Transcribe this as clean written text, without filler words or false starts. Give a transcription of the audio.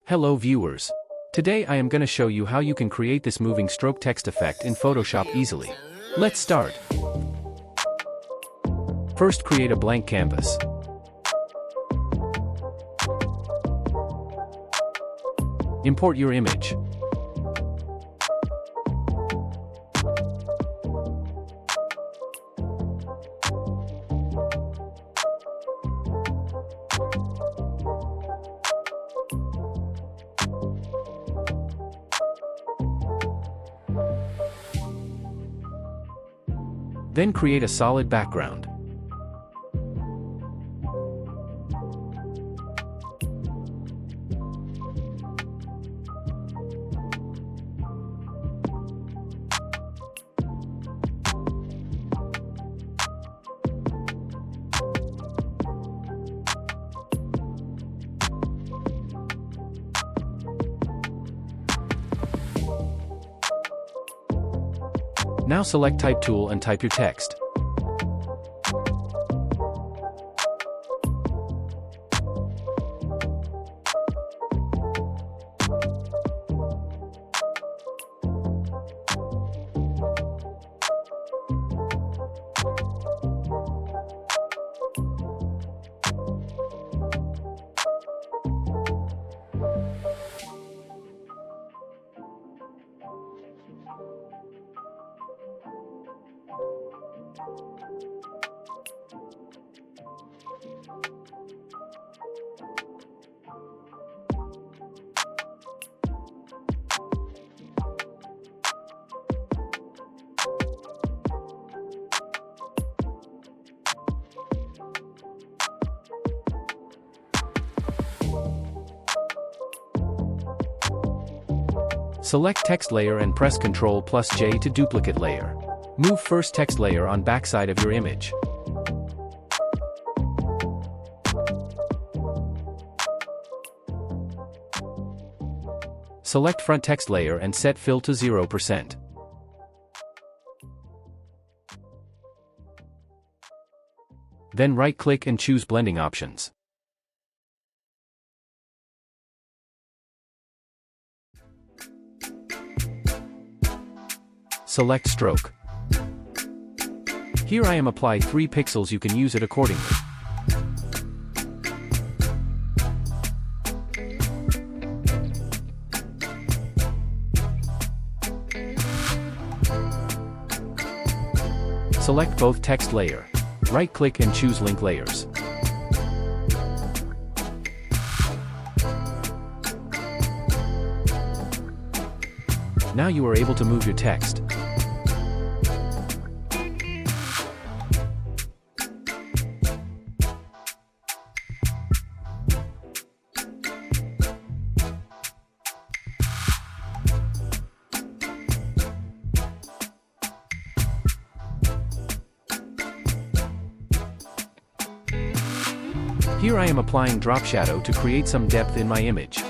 Hello viewers. Today I am gonna show you how you can create this moving stroke text effect in Photoshop easily. Let's start. First, create a blank canvas. Import your image. Then create a solid background. Now select Type tool and type your text. Select text layer and press Ctrl+J to duplicate layer. Move first text layer on backside of your image. Select front text layer and set fill to 0%. Then right-click and choose blending options. Select stroke. Here I am apply 3 pixels, you can use it accordingly. Select both text layer. Right-click and choose link layers. Now you are able to move your text. Here I am applying drop shadow to create some depth in my image.